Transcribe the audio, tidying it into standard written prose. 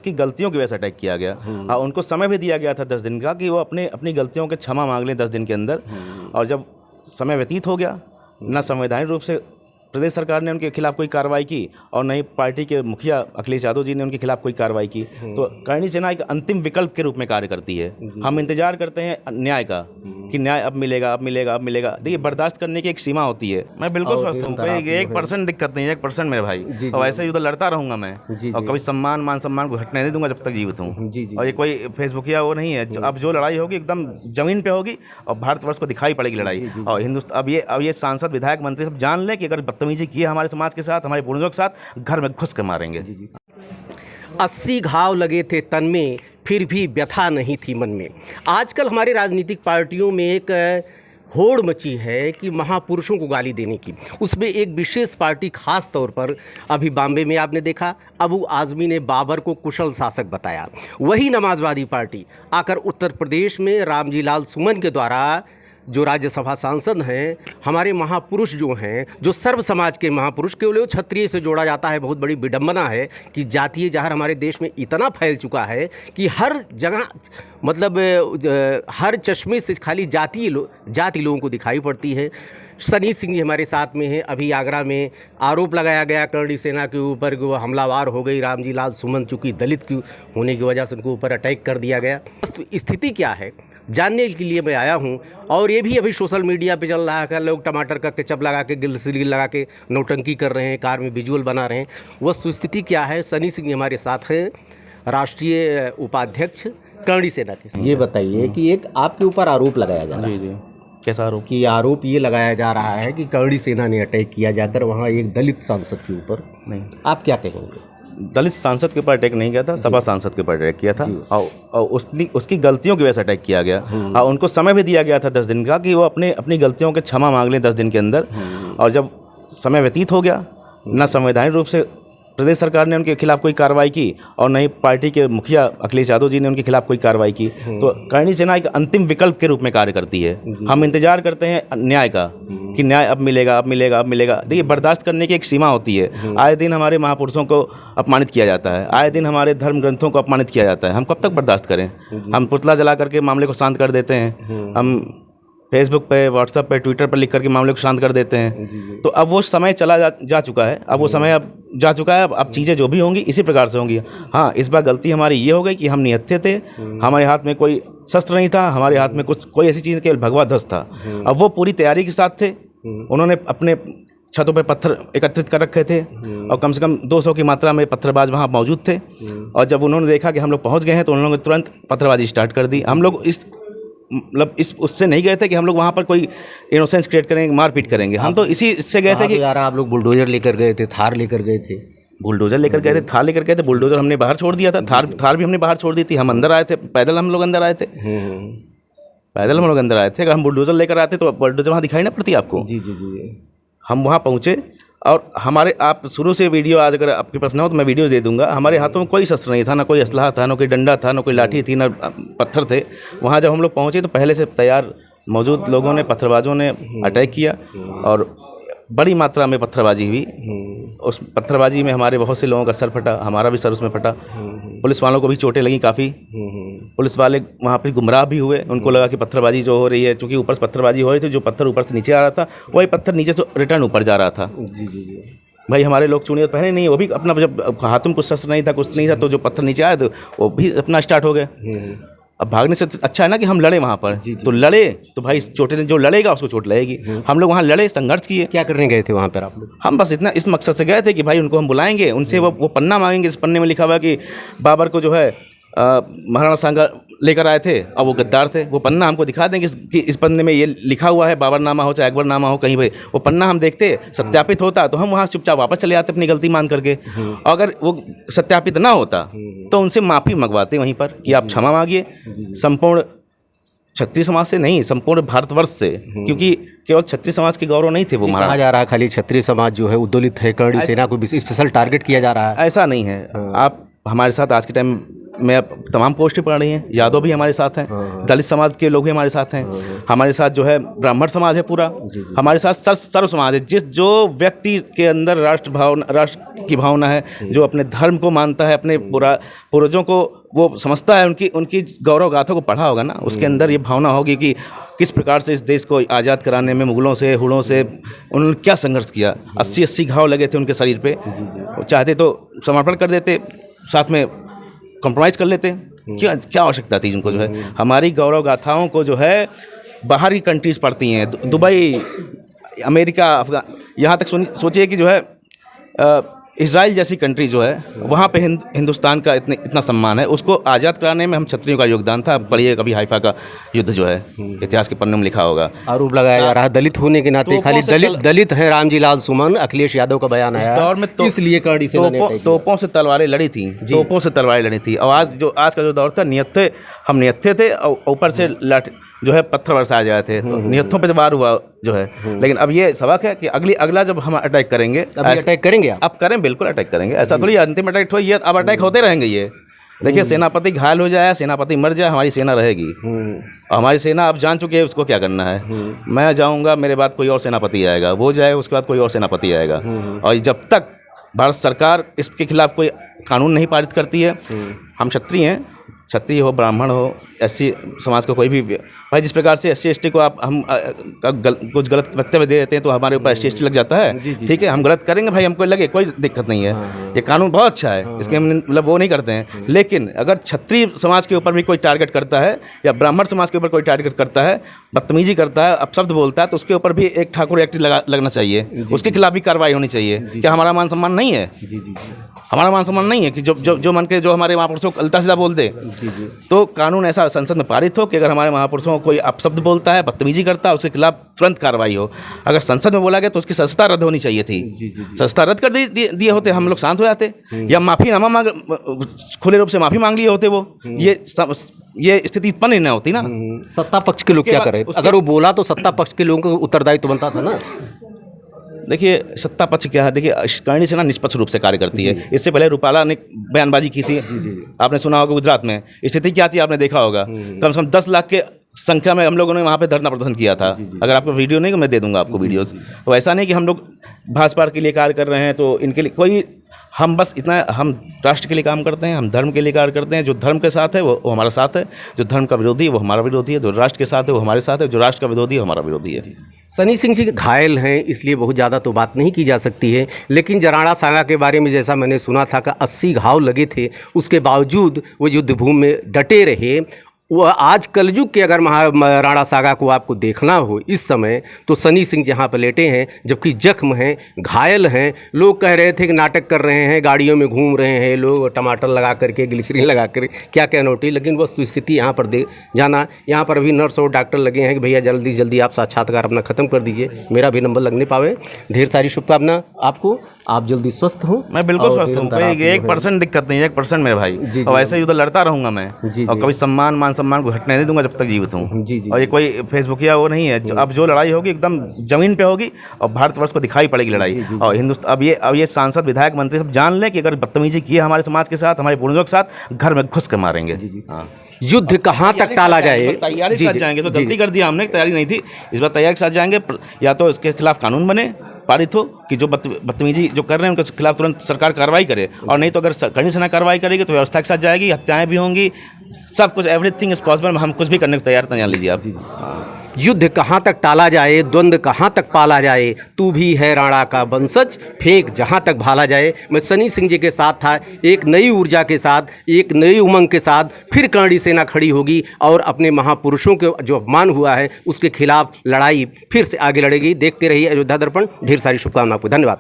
की गलतियों की वजह से अटैक किया गया। हाँ, उनको समय भी दिया गया था 10 दिन का कि वो अपनी गलतियों के क्षमा मांग लें 10 दिन के अंदर। और जब समय व्यतीत हो गया, न संवैधानिक रूप से प्रदेश सरकार ने उनके खिलाफ कोई कार्रवाई की और न ही पार्टी के मुखिया अखिलेश यादव जी ने उनके खिलाफ कोई कार्रवाई की, तो करणी सेना एक अंतिम विकल्प के रूप में कार्य करती है। हम इंतजार करते हैं न्याय का कि न्याय अब मिलेगा, अब मिलेगा, अब मिलेगा। देखिए, बर्दाश्त करने की एक सीमा होती है। मैं बिल्कुल स्वस्थ हूँ, कोई 1% दिक्कत नहीं है, 1% मेरे भाई। और वैसे ही उधर लड़ता रहूँगा मैं, और कभी मान सम्मान को हटने नहीं दूंगा जब तक जीवित हूँ। और ये कोई फेसबुकिया वो नहीं है। अब जो लड़ाई होगी एकदम जमीन पे होगी और भारतवर्ष को दिखाई पड़ेगी लड़ाई। और हिंदुस्तान अब ये सांसद, विधायक, मंत्री सब जान लें कि अगर बदतमीजी की है हमारे समाज के साथ, हमारे पूर्वजों के साथ, घर में घुस कर मारेंगे। 80 घाव लगे थे तन में, फिर भी व्यथा नहीं थी मन में। आजकल हमारे राजनीतिक पार्टियों में एक होड़ मची है कि महापुरुषों को गाली देने की। उसमें एक विशेष पार्टी खास तौर पर अभी बॉम्बे में आपने देखा, अबू आज़मी ने बाबर को कुशल शासक बताया। वही नमाजवादी पार्टी आकर उत्तर प्रदेश में रामजी लाल सुमन के द्वारा, जो राज्यसभा सांसद हैं, हमारे महापुरुष जो हैं, जो सर्व समाज के महापुरुष, केवल वो क्षत्रिय से जोड़ा जाता है। बहुत बड़ी विडंबना है कि जातीय जहर हमारे देश में इतना फैल चुका है कि हर जगह, मतलब हर चश्मे से खाली जाति लोगों को दिखाई पड़ती है। सनी सिंह जी हमारे साथ में हैं। अभी आगरा में आरोप लगाया गया करणी सेना के ऊपर कि वो हमलावर हो गई। रामजी लाल सुमन चूँकि दलित की होने की वजह से उनके ऊपर अटैक कर दिया गया। स्थिति क्या है जानने के लिए मैं आया हूं। और ये भी अभी सोशल मीडिया पे चल रहा है, लोग टमाटर का केचप लगा के, ग्लिसरीन लगा के नौटंकी कर रहे हैं, कार में विजुअल बना रहे हैं। वस्तुस्थिति क्या है? सनी सिंह हमारे साथ हैं, राष्ट्रीय उपाध्यक्ष करणी सेना के। ये बताइए कि एक आपके ऊपर आरोप लगाया जा रहा है। जी। कैसा आरोप? कि आरोप ये लगाया जा रहा है कि करणी सेना ने अटैक किया जाकर वहाँ एक दलित सांसद के ऊपर। नहीं, आप क्या कहेंगे? दलित सांसद के ऊपर अटैक नहीं किया था, सपा सांसद के ऊपर अटैक किया था। और उसकी गलतियों की वजह से अटैक किया गया। और उनको समय भी दिया गया था 10 दिन का कि वो अपनी गलतियों के क्षमा मांग लें 10 दिन के अंदर। और जब समय व्यतीत हो गया, न संवैधानिक रूप से प्रदेश सरकार ने उनके खिलाफ कोई कार्रवाई की और न ही पार्टी के मुखिया अखिलेश यादव जी ने उनके खिलाफ कोई कार्रवाई की, तो करणी सेना एक अंतिम विकल्प के रूप में कार्य करती है। हम इंतजार करते हैं न्याय का कि न्याय अब मिलेगा, अब मिलेगा, अब मिलेगा। देखिए, बर्दाश्त करने की एक सीमा होती है। आए दिन हमारे महापुरुषों को अपमानित किया जाता है, आए दिन हमारे धर्म ग्रंथों को अपमानित किया जाता है। हम कब तक बर्दाश्त करें? हम पुतला जला करके मामले को शांत कर देते हैं, हम फेसबुक पे, व्हाट्सएप पे, ट्विटर पर लिख करके मामले को शांत कर देते हैं। तो अब वो समय चला जा चुका है। अब वो समय अब जा चुका है। अब चीज़ें जो भी होंगी इसी प्रकार से होंगी। हाँ, इस बार गलती हमारी ये हो गई कि हम निहत्थे थे, हमारे हाथ में कोई शस्त्र नहीं था, हमारे हाथ में कोई ऐसी चीज़ केवल भगवा ध्वज था। अब वो पूरी तैयारी के साथ थे। उन्होंने अपने छतों पे पत्थर एकत्रित कर रखे थे और कम से कम 200 की मात्रा में पत्थरबाज वहाँ मौजूद थे। और जब उन्होंने देखा कि हम लोग पहुँच गए हैं तो उन लोगों ने तुरंत पत्थरबाजी स्टार्ट कर दी। हम लोग इस उससे नहीं गए थे कि हम लोग वहाँ पर कोई इनोसेंस क्रिएट करेंगे, मारपीट करेंगे। हम तो इससे गए थे कि यार आप लोग बुलडोजर लेकर गए थे, थार लेकर गए थे। बुलडोजर लेकर गए थे, थार लेकर गए थे। बुलडोजर हमने बाहर छोड़ दिया था, थार भी हमने बाहर छोड़ दी थी। हम अंदर आए थे, पैदल हम लोग अंदर आए थे। पैदल हम लोग अंदर आए थे। अगर हम बुलडोजर लेकर आते तो बुलडोजर वहाँ दिखाई ना पड़ती आपको। जी। हम वहाँ पहुँचे और हमारे, आप शुरू से वीडियो, आज अगर आपके पास ना हो तो मैं वीडियो दे दूंगा। हमारे हाथों में कोई शस्त्र नहीं था, ना कोई असलहा था, ना कोई डंडा था, ना कोई लाठी थी, ना पत्थर थे। वहाँ जब हम लोग पहुँचे तो पहले से तैयार मौजूद लोगों ने, पत्थरबाजों ने अटैक किया और बड़ी मात्रा में पत्थरबाजी हुई। उस पत्थरबाजी में हमारे बहुत से लोगों का सर फटा, हमारा भी सर उसमें फटा। पुलिस वालों को भी चोटें लगी काफ़ी। पुलिस वाले वहाँ पे गुमराह भी हुए। उनको लगा कि पत्थरबाजी जो हो रही है, क्योंकि ऊपर से पत्थरबाजी हो रही थी, जो पत्थर ऊपर से नीचे आ रहा था वही पत्थर नीचे से रिटर्न ऊपर जा रहा था। जी। भाई, हमारे लोग चूड़ियाँ पहने नहीं, वो भी अपना, जब हाथों में कुछ शस्त्र नहीं था, कुछ नहीं था, तो जो पत्थर नीचे आया तो वो भी अपना स्टार्ट हो गए। अब भागने से अच्छा है ना कि हम लड़े वहाँ पर। तो लड़े तो भाई चोटें, जो लड़ेगा उसको चोट लगेगी। हम लोग वहाँ लड़े, संघर्ष किए। क्या करने गए थे वहाँ पर आप लोग? हम बस इस मकसद से गए थे कि भाई उनको हम बुलाएंगे, उनसे वो पन्ना मांगेंगे। इस पन्ने में लिखा हुआ कि बाबर को जो है महाराणा सांगा लेकर आए थे और वो गद्दार थे। वो पन्ना हमको दिखा देंगे कि इस पन्ने में ये लिखा हुआ है, बाबरनामा हो चाहे अकबरनामा हो, कहीं भाई वो पन्ना हम देखते, सत्यापित होता तो हम वहाँ चुपचाप वापस चले जाते अपनी गलती मान करके। अगर वो सत्यापित ना होता तो उनसे माफ़ी मंगवाते वहीं पर कि आप क्षमा मांगिए, संपूर्ण क्षत्रिय समाज से नहीं, संपूर्ण भारतवर्ष से, क्योंकि केवल क्षत्रिय समाज के गौरव नहीं थे वो। कहा जा रहा है खाली क्षत्रिय समाज जो है उद्दोलित है, करणी सेना को स्पेशल टारगेट किया जा रहा है। ऐसा नहीं है। आप हमारे साथ आज के टाइम में अब तमाम पोस्टें पड़ रही हैं। यादव भी हमारे साथ हैं, दलित समाज के लोग भी हमारे साथ हैं, हमारे साथ जो है ब्राह्मण समाज है पूरा, हमारे साथ सर्व समाज है। जो व्यक्ति के अंदर राष्ट्र की भावना है, जो अपने धर्म को मानता है, अपने पूर्वजों को वो समझता है, उनकी गौरव गाथा को पढ़ा होगा ना, उसके अंदर ये भावना होगी कि किस प्रकार से इस देश को आज़ाद कराने में मुगलों से, हुड़ों से उन्होंने क्या संघर्ष किया। 80 घाव लगे थे उनके शरीर पे, चाहते तो समर्पण कर देते, साथ में कॉम्प्रोमाइज़ कर लेते। क्या आवश्यकता थी उनको, जो है हमारी गौरव गाथाओं को जो है बाहर की कंट्रीज़ पढ़ती हैं, दुबई, अमेरिका, अफगान, यहाँ तक सोचिए कि जो है इजराइल जैसी कंट्री जो है वहाँ पे हिंदुस्तान का इतना सम्मान है। उसको आज़ाद कराने में हम क्षत्रियों का योगदान था। पढ़िए कभी हाइफा का युद्ध जो है इतिहास के पन्नों में लिखा होगा। आरोप लगाया जा रहा है दलित होने के नाते, खाली दलित है रामजी लाल सुमन, अखिलेश यादव का बयान आया दौर में इसलिए कड़ी से तोपों से तलवारें लड़ी थी, तोपों से तलवारें लड़ी थी। और आज का जो दौर था, हम निहत्थे थे और ऊपर से जो है पत्थर बरसाए जाए थे, तो निहत्थों पे वार हुआ जो है। लेकिन अब ये सबक है कि अगला जब हम अटैक करेंगे, अटैक करेंगे, अब करें, बिल्कुल अटैक करेंगे। ऐसा थोड़ी अंतिम अटैक ये अब अटैक होते रहेंगे। ये देखिए, सेनापति घायल हो जाए, सेनापति मर जाए, हमारी सेना रहेगी। और हमारी सेना अब जान चुकी है उसको क्या करना है। मैं जाऊंगा, मेरे बाद कोई और सेनापति आएगा, वो जाएगा, उसके बाद कोई और सेनापति आएगा। और जब तक भारत सरकार इसके खिलाफ कोई कानून नहीं पारित करती है, हम क्षत्रिय हैं, क्षत्रिय हो, ब्राह्मण हो, एससी समाज को कोई भी भाई, जिस प्रकार से SC/ST को हम कुछ गलत वक्तव्य दे देते हैं तो हमारे ऊपर SC/ST लग जाता है। ठीक है, हम गलत करेंगे भाई, हमको लगे, कोई दिक्कत नहीं है। ये कानून बहुत अच्छा है, इसके हम मतलब वो नहीं करते हैं। लेकिन अगर क्षत्रिय समाज के ऊपर भी कोई टारगेट करता है या ब्राह्मण समाज के ऊपर कोई टारगेट करता है, बदतमीजी करता है, अपशब्द बोलता है, तो उसके ऊपर भी एक ठाकुर एक्ट लगना चाहिए, उसके खिलाफ भी कार्रवाई होनी चाहिए। क्या हमारा मान सम्मान नहीं है? हमारा मान सम्मान नहीं है कि जो मन के जो हमारे महापुरुषों को उल्टा सीधा बोल दे। तो कानून ऐसा संसद में पारित हो कि अगर हमारे महापुरुषों को कोई अपशब्द बोलता है, बदतमीजी करता है, उसके खिलाफ तुरंत कार्रवाई हो। अगर संसद में बोला गया तो उसकी सदस्यता रद्द होनी चाहिए थी। सदस्यता रद्द कर दिए होते, हम लोग शांत हो जाते, या माफ़ीनामा खुले रूप से माफ़ी मांग लिए होते। वो ये स्थिति उत्पन्न ही नहीं होती ना। सत्ता पक्ष के लोग क्या करें? अगर वो बोला तो सत्ता पक्ष के लोगों को उत्तरदायित्व बनता था ना। देखिए, सत्ता पक्ष क्या है, देखिए करणी सेना निष्पक्ष रूप से कार्य करती है। इससे पहले रूपाला ने बयानबाजी की थी, आपने सुना होगा। गुजरात में स्थिति क्या थी आपने देखा होगा। कम से कम 10 लाख के संख्या में हम लोगों ने वहाँ पे धरना प्रदर्शन किया था। अगर आपको वीडियो नहीं, मैं दे दूंगा आपको वीडियोस। तो ऐसा नहीं कि हम लोग भाजपा के लिए कार्य कर रहे हैं तो इनके लिए कोई, हम बस इतना, हम राष्ट्र के लिए काम करते हैं, हम धर्म के लिए कार्य करते हैं। जो धर्म के साथ है वो हमारा साथ है, जो धर्म का विरोधी है वो हमारा विरोधी है, जो राष्ट्र के साथ है वो हमारे साथ है, जो राष्ट्र का विरोधी है वो हमारा विरोधी है। सनी सिंह जी घायल हैं, इसलिए बहुत ज़्यादा तो बात नहीं की जा सकती है। लेकिन जराड़ा सागा के बारे में जैसा मैंने सुना था कि 80 घाव लगे थे, उसके बावजूद वो युद्धभूमि में डटे रहे। वो आज कलयुग के अगर राणा सागा को आपको देखना हो इस समय, तो सनी सिंह जहाँ पर लेटे हैं, जबकि जख्म हैं, घायल हैं। लोग कह रहे थे कि नाटक कर रहे हैं, गाड़ियों में घूम रहे हैं लोग, टमाटर लगा करके, ग्लिसरीन लगा कर, क्या क्या नोटी। लेकिन वो स्थिति यहाँ पर जाना, यहाँ पर अभी नर्स और डॉक्टर लगे हैं कि भैया जल्दी जल्दी आप साक्षात्कार अपना ख़त्म कर दीजिए, मेरा भी नंबर लगने पावे। ढेर सारी शुभकामना आपको, आप जल्दी स्वस्थ हो। मैं बिल्कुल स्वस्थ हूँ, 1% दिक्कत नहीं, 1% मेरे भाई। और ऐसे युद्ध लड़ता रहूँगा मैं, और कभी सम्मान को हटने नहीं दूंगा जब तक जीवित हूँ। और ये कोई फेसबुक या वो नहीं है। अब जो लड़ाई होगी एकदम जमीन पे होगी और भारतवर्ष को दिखाई पड़ेगी लड़ाई। और हिंदुस्तान अब ये सांसद, विधायक, मंत्री सब जान लें कि अगर बदतमीजी की है हमारे समाज के साथ, हमारे पूर्वजों के साथ, घर में घुस कर मारेंगे। युद्ध कहाँ तक टाला जाए? तैयारी के साथ जाएंगे। तो गलती कर दिया हमने, तैयारी नहीं थी, इस बार तैयारी के साथ जाएंगे। या तो इसके खिलाफ कानून बने, पारित हो कि जो बदतमीजी जो कर रहे हैं उनके खिलाफ तुरंत सरकार कार्रवाई करे। और नहीं तो अगर करणी सेना कार्रवाई करेगी तो व्यवस्था के साथ जाएगी, हत्याएं भी होंगी, सब कुछ, एवरीथिंग इज पॉसिबल। हम कुछ भी करने को तैयार, जान लीजिए आप। युद्ध कहाँ तक टाला जाए, द्वंद्व कहाँ तक पाला जाए, तू भी है राणा का वंशज, फेंक जहाँ तक भाला जाए। मैं सनी सिंह जी के साथ था, एक नई ऊर्जा के साथ, एक नई उमंग के साथ फिर करणी सेना खड़ी होगी और अपने महापुरुषों के जो अपमान हुआ है उसके खिलाफ लड़ाई फिर से आगे लड़ेगी। देखते रहिए अयोध्या दर्पण। ढेर सारी शुभकामनाएं आपको, धन्यवाद।